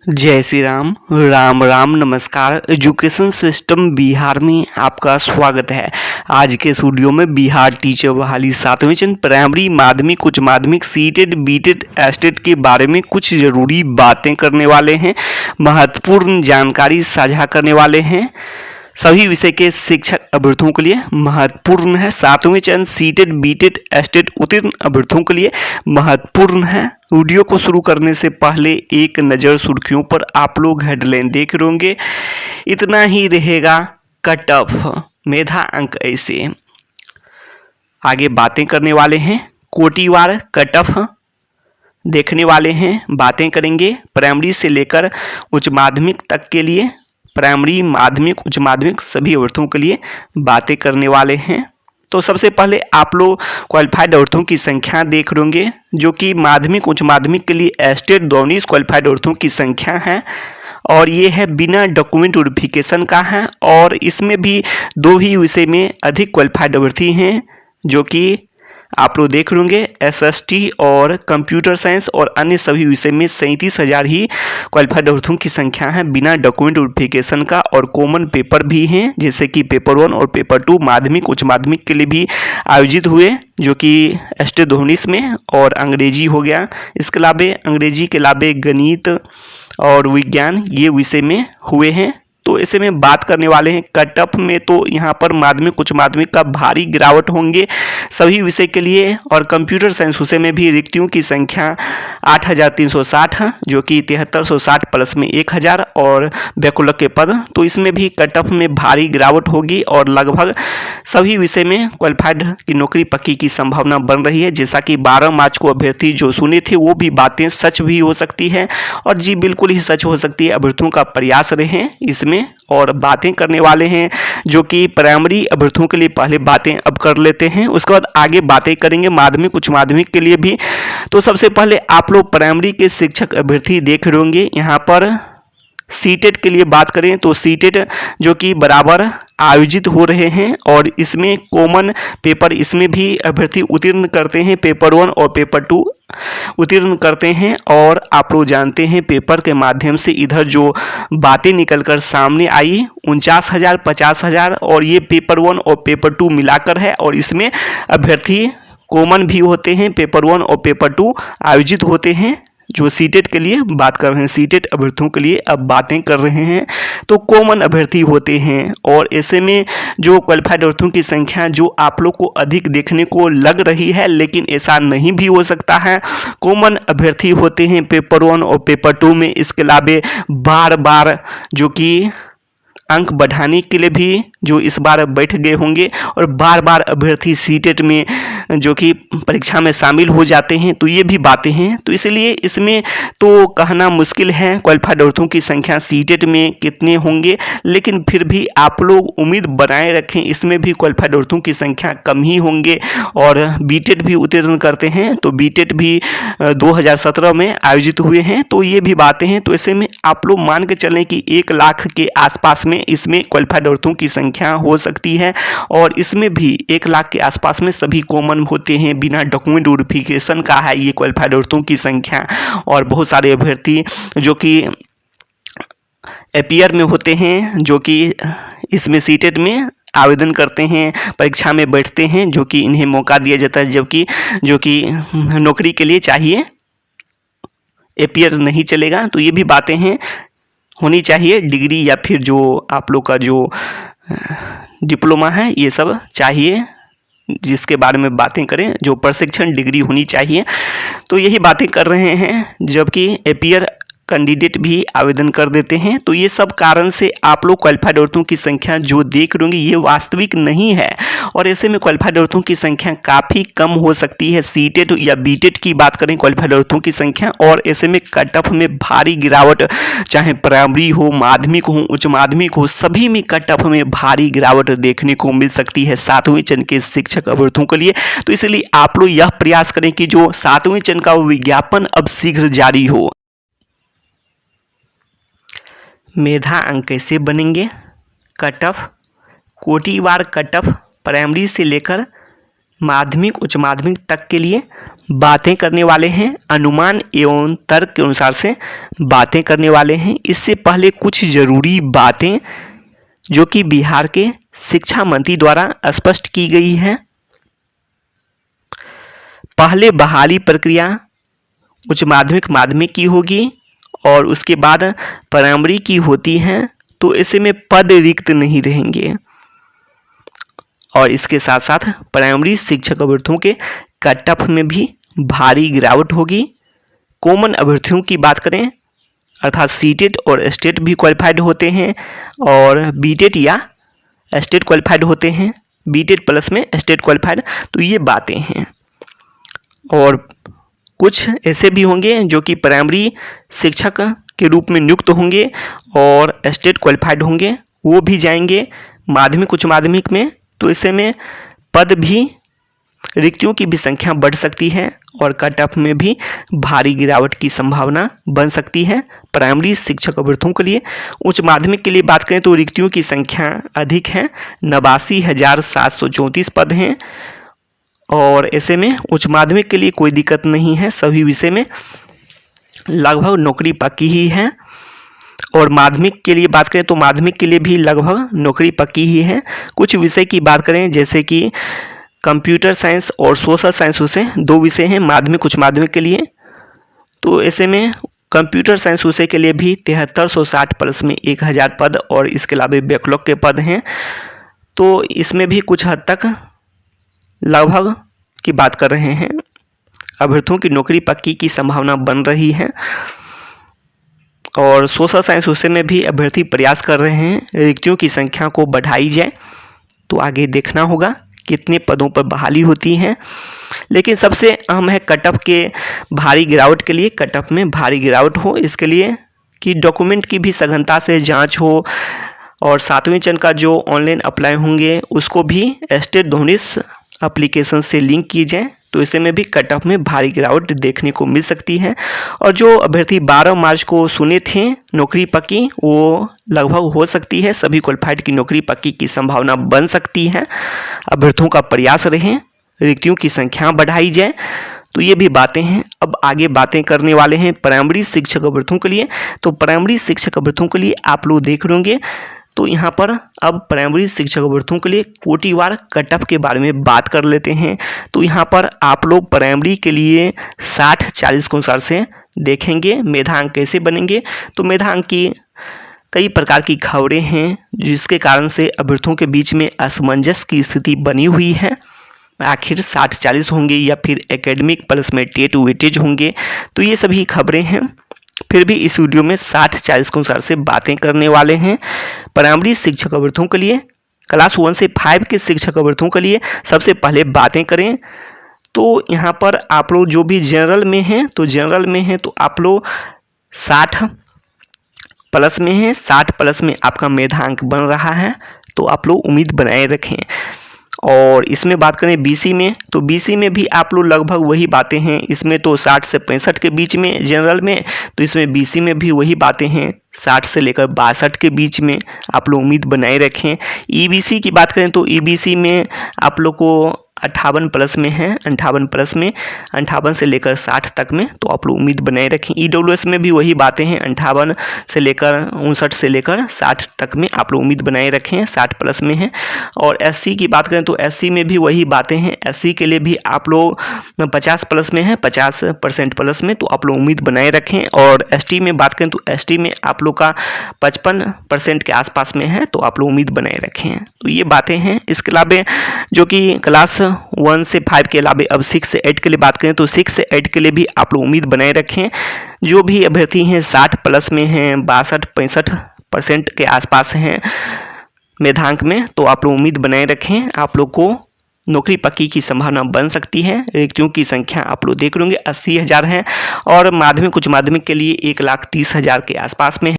जय श्री राम। राम राम नमस्कार। Education system Bihar में आपका स्वागत है। आज के इस वीडियो में बिहार टीचर बहाली 7वें चरण प्राइमरी माध्यमिक उच्च माध्यमिक सीटेट बीटेट एस्टेट के बारे में कुछ ज़रूरी बातें करने वाले हैं, महत्वपूर्ण जानकारी साझा करने वाले हैं। सभी विषय के शिक्षक अभ्यर्थियों के लिए महत्वपूर्ण है। 7वें चरण सीटेट बीटेट एस्टेट उत्तीर्ण अभ्यर्थियों के लिए महत्वपूर्ण है। वीडियो को शुरू करने से पहले एक नज़र सुर्खियों पर आप लोग हेडलाइन देख रहे होंगे। इतना ही रहेगा कट ऑफ, मेधा अंक ऐसे। आगे बातें करने वाले हैं, कोटिवार कट ऑफ देखने वाले हैं, बातें करेंगे प्राइमरी से लेकर उच्च माध्यमिक तक के लिए, प्राइमरी माध्यमिक उच्च माध्यमिक सभी अभ्यर्थियों के लिए बातें करने वाले हैं। तो सबसे पहले आप लोग क्वालिफाइड अभ्यर्थियों की संख्या देख रहे होंगे, जो कि माध्यमिक उच्च माध्यमिक के लिए एस्टेट 19 क्वालिफाइड अभ्यर्थियों की संख्या है और ये है बिना डॉक्यूमेंट वेरिफिकेशन का है। और इसमें भी दो ही विषय में अधिक क्वालिफाइड अभ्यर्थी हैं, जो कि आप लोग देख रहे होंगे एसएसटी और कंप्यूटर साइंस, और अन्य सभी विषय में 37,000 ही क्वालिफाइड अभ्यर्थियों की संख्या है बिना डॉक्यूमेंट वेरिफिकेशन का। और कॉमन पेपर भी हैं, जैसे कि पेपर 1 और पेपर 2 माध्यमिक उच्च माध्यमिक के लिए भी आयोजित हुए, जो कि एस्टेट 19 में। और अंग्रेजी हो गया, इसके अलावा अंग्रेजी के अलावा गणित और विज्ञान ये विषय में हुए हैं। तो ऐसे में बात करने वाले हैं कट ऑफ में। तो यहाँ पर माध्यमिक उच्च माध्यमिक का भारी गिरावट होंगे सभी विषय के लिए। और कंप्यूटर साइंस विषय में भी रिक्तियों की संख्या 8,360 है, जो कि 7360 प्लस में 1000 और वैकल्पिक के पद। तो इसमें भी कट ऑफ में भारी गिरावट होगी और लगभग सभी विषय में क्वालिफाइड की नौकरी पक्की की संभावना बन रही है। जैसा कि 12 मार्च को अभ्यर्थी जो सुने थे वो भी बातें सच भी हो सकती है, और जी बिल्कुल ही सच हो सकती है। अभ्यर्थियों का प्रयास रहे इसमें। और बातें करने वाले हैं जो कि प्राइमरी अभ्यर्थियों के लिए पहले बातें अब कर लेते हैं, उसके बाद आगे बातें करेंगे माध्यमिक उच्च माध्यमिक के लिए भी। तो सबसे पहले आप लोग प्राइमरी के शिक्षक अभ्यर्थी देख रहे होंगे। यहाँ पर सीटेट के लिए बात करें तो सीटेट जो कि बराबर आयोजित हो रहे हैं, और इसमें कॉमन पेपर इसमें भी अभ्यर्थी उत्तीर्ण करते हैं, पेपर 1 और पेपर 2 उत्तीर्ण करते हैं। और आप लोग जानते हैं पेपर के माध्यम से इधर जो बातें निकलकर सामने आई 49,000 50,000, और ये पेपर 1 और पेपर 2 मिलाकर है। और इसमें अभ्यर्थी कॉमन भी होते हैं, पेपर 1 और पेपर 2 आयोजित होते हैं। जो सीटेट के लिए बात कर रहे हैं, सीटेट अभ्यर्थियों के लिए अब बातें कर रहे हैं, तो कॉमन अभ्यर्थी होते हैं। और ऐसे में जो क्वालिफाइड अभ्यर्थियों की संख्या जो आप लोग को अधिक देखने को लग रही है, लेकिन ऐसा नहीं भी हो सकता है। कॉमन अभ्यर्थी होते हैं पेपर 1 और पेपर 2 में। इसके अलावा बार बार जो कि अंक बढ़ाने के लिए भी जो इस बार बैठ गए होंगे, और बार बार अभ्यर्थी सीटेट में जो कि परीक्षा में शामिल हो जाते हैं, तो ये भी बातें हैं। तो इसलिए इसमें तो कहना मुश्किल है क्वालिफाइड अभ्यर्थियों की संख्या सीटेट में कितने होंगे, लेकिन फिर भी आप लोग उम्मीद बनाए रखें इसमें भी क्वालिफाइड अभ्यर्थियों की संख्या कम ही होंगे। और बीटेट भी उत्तीर्ण करते हैं, तो बीटेट भी 2017 में आयोजित हुए हैं। तो ये भी बातें हैं। तो ऐसे में आप लोग मान के चलें कि 1 लाख के आसपास में इसमें क्वालिफाइड अभ्यर्थियों की संख्या हो सकती है। और इसमें भी 1 लाख के आसपास में सभी कॉमन होते हैं, बिना डॉक्यूमेंट वेरिफिकेशन का है ये क्वालिफाइड अभ्यर्थियों की संख्या। और बहुत सारे अभ्यर्थी जो कि एपीआर में होते हैं, जो कि इसमें सीटेट में आवेदन करते हैं, परीक्षा में बैठते हैं, जो कि इन्हें मौका दिया जाता है, जबकि जो कि नौकरी के लिए चाहिए एपीआर नहीं चलेगा। तो ये भी बातें हैं, होनी चाहिए डिग्री या फिर जो आप लोग का जो डिप्लोमा है ये सब चाहिए, जिसके बारे में बातें करें, जो प्रशिक्षण डिग्री होनी चाहिए। तो यही बातें कर रहे हैं, जबकि एपीआर कैंडिडेट भी आवेदन कर देते हैं। तो ये सब कारण से आप लोग क्वालिफाइड अभ्यर्थियों की संख्या जो देख रहे होंगे ये वास्तविक नहीं है। और ऐसे में क्वालिफाइड अभ्यर्थियों की संख्या काफ़ी कम हो सकती है। सीटेट या बीटेट की बात करें क्वालिफाइड अभ्यर्थियों की संख्या, और ऐसे में कट ऑफ में भारी गिरावट, चाहे प्राइमरी हो, माध्यमिक हो, उच्च माध्यमिक हो, सभी में कट ऑफ में भारी गिरावट देखने को मिल सकती है 7वें चरण के शिक्षक अभ्यर्थियों के लिए। तो इसलिए आप लोग यह प्रयास करें कि जो 7वें चरण का विज्ञापन अब शीघ्र जारी हो। मेधा अंक कैसे बनेंगे, कट ऑफ कोटिवार कट ऑफ प्राइमरी से लेकर माध्यमिक उच्च माध्यमिक तक के लिए बातें करने वाले हैं, अनुमान एवं तर्क के अनुसार से बातें करने वाले हैं। इससे पहले कुछ ज़रूरी बातें जो कि बिहार के शिक्षा मंत्री द्वारा स्पष्ट की गई है। पहले बहाली प्रक्रिया उच्च माध्यमिक माध्यमिक की होगी और उसके बाद प्राइमरी की होती है, तो ऐसे में पद रिक्त नहीं रहेंगे। और इसके साथ साथ प्राइमरी शिक्षक अभ्यर्थियों के कट ऑफ में भी भारी गिरावट होगी। कॉमन अभ्यर्थियों की बात करें अर्थात सीटेट और स्टेट भी क्वालिफाइड होते हैं और बीटेट या स्टेट क्वालिफाइड होते हैं, बीटेट प्लस में स्टेट क्वालिफाइड, तो ये बातें हैं। और कुछ ऐसे भी होंगे जो कि प्राइमरी शिक्षक के रूप में नियुक्त होंगे और स्टेट क्वालिफाइड होंगे, वो भी जाएंगे माध्यमिक उच्च माध्यमिक में। तो ऐसे में पद भी, रिक्तियों की भी संख्या बढ़ सकती है और कट ऑफ में भी भारी गिरावट की संभावना बन सकती है प्राइमरी शिक्षक अभ्यर्थियों के लिए। उच्च माध्यमिक के लिए बात करें तो रिक्तियों की संख्या अधिक है, 89,734 पद हैं। और ऐसे में उच्च माध्यमिक के लिए कोई दिक्कत नहीं है, सभी विषय में लगभग नौकरी पक्की ही है। और माध्यमिक के लिए बात करें तो माध्यमिक के लिए भी लगभग नौकरी पक्की ही है। कुछ विषय की बात करें जैसे कि कंप्यूटर साइंस और सोशल साइंस, उसे 2 विषय हैं माध्यमिक उच्च माध्यमिक के लिए। तो ऐसे में कंप्यूटर साइंस विषय के लिए भी 7360 प्लस में 1000 पद और इसके अलावा बैकलॉग के पद हैं। तो इसमें भी कुछ हद तक लगभग की बात कर रहे हैं, अभ्यर्थियों की नौकरी पक्की की संभावना बन रही है। और सोशल साइंस विषय में भी अभ्यर्थी प्रयास कर रहे हैं रिक्तियों की संख्या को बढ़ाई जाए। तो आगे देखना होगा कितने पदों पर बहाली होती है। लेकिन सबसे अहम है कट ऑफ के भारी गिरावट के लिए, कट ऑफ में भारी गिरावट हो इसके लिए कि डॉक्यूमेंट की भी सघनता से जांच हो और 7वें चरण का जो ऑनलाइन अप्लाई होंगे उसको भी स्टेट दोहरीस एप्लीकेशन से लिंक किए जाएँ। तो इसे में भी कट ऑफ में भारी गिरावट देखने को मिल सकती है। और जो अभ्यर्थी 12 मार्च को सुने थे नौकरी पक्की, वो लगभग हो सकती है, सभी क्वालिफाइड की नौकरी पक्की की संभावना बन सकती है। अभ्यर्थियों का प्रयास रहे रिक्तियों की संख्या बढ़ाई जाए। तो ये भी बातें हैं। अब आगे बातें करने वाले हैं प्राइमरी शिक्षक अभ्यर्थियों के लिए। तो प्राइमरी शिक्षक अभ्यर्थियों के लिए आप लोग देख रहे होंगे, तो यहाँ पर अब प्राइमरी शिक्षक अभ्यर्थियों के लिए कोटिवार कट ऑफ के बारे में बात कर लेते हैं। तो यहाँ पर आप लोग प्राइमरी के लिए 60-40 के अनुसार से देखेंगे मेधांक कैसे बनेंगे। तो मेधांक की कई प्रकार की खबरें हैं जिसके कारण से अभ्यर्थियों के बीच में असमंजस की स्थिति बनी हुई है। आखिर 60-40 होंगे या फिर एकेडमिक प्लस में टेट वेटेज होंगे, तो ये सभी खबरें हैं। फिर भी इस वीडियो में 60-40 के अनुसार से बातें करने वाले हैं प्राइमरी शिक्षक अभ्यर्थियों के लिए। क्लास 1 से 5 के शिक्षक अभ्यर्थियों के लिए सबसे पहले बातें करें तो यहाँ पर आप लोग जो भी जनरल में हैं, तो जनरल में हैं तो आप लोग 60 प्लस में हैं, 60 प्लस में आपका मेधांक बन रहा है, तो आप लोग उम्मीद बनाए रखें। और इसमें बात करें बीसी में, तो बीसी में भी आप लोग लगभग वही बातें हैं। इसमें तो 60 से 65 के बीच में जनरल में, तो इसमें बीसी में भी वही बातें हैं, 60 से लेकर 62 के बीच में आप लोग उम्मीद बनाए रखें। ईबीसी की बात करें तो ईबीसी में आप लोग को 58 प्लस में है, 58 प्लस में 58 से लेकर 60 तक में, तो आप लोग उम्मीद बनाए रखें। ईडब्ल्यूएस में भी वही बातें हैं, 58 से लेकर 59 से लेकर 60 तक में आप लोग उम्मीद बनाए रखें, 60 प्लस में है। और एससी की बात करें तो एससी में भी वही बातें हैं, एससी के लिए भी आप लोग 50 प्लस में है, 50% प्लस में, तो आप लोग उम्मीद बनाए रखें। और एसटी में बात करें तो एसटी में आप लोग का 55% के आसपास में है, तो आप लोग उम्मीद बनाए रखें। तो ये बातें हैं। इसके अलावा जो कि क्लास 1 से 5 के अलावा अब 6 से 8 के लिए बात करें तो 6 से 8 के लिए भी आप लोग उम्मीद बनाए रखें। जो भी अभ्यर्थी हैं 60 प्लस में हैं, 62-65% के आसपास हैं मेधांक में, तो आप लोग उम्मीद बनाए रखें। आप लोग को नौकरी पक्की की संभावना बन सकती है। रिक्तियों की संख्या आप लोग देख लेंगे 80,000 है और माध्यमिक उच्च माध्यमिक के लिए 1,30,000 के आसपास में है।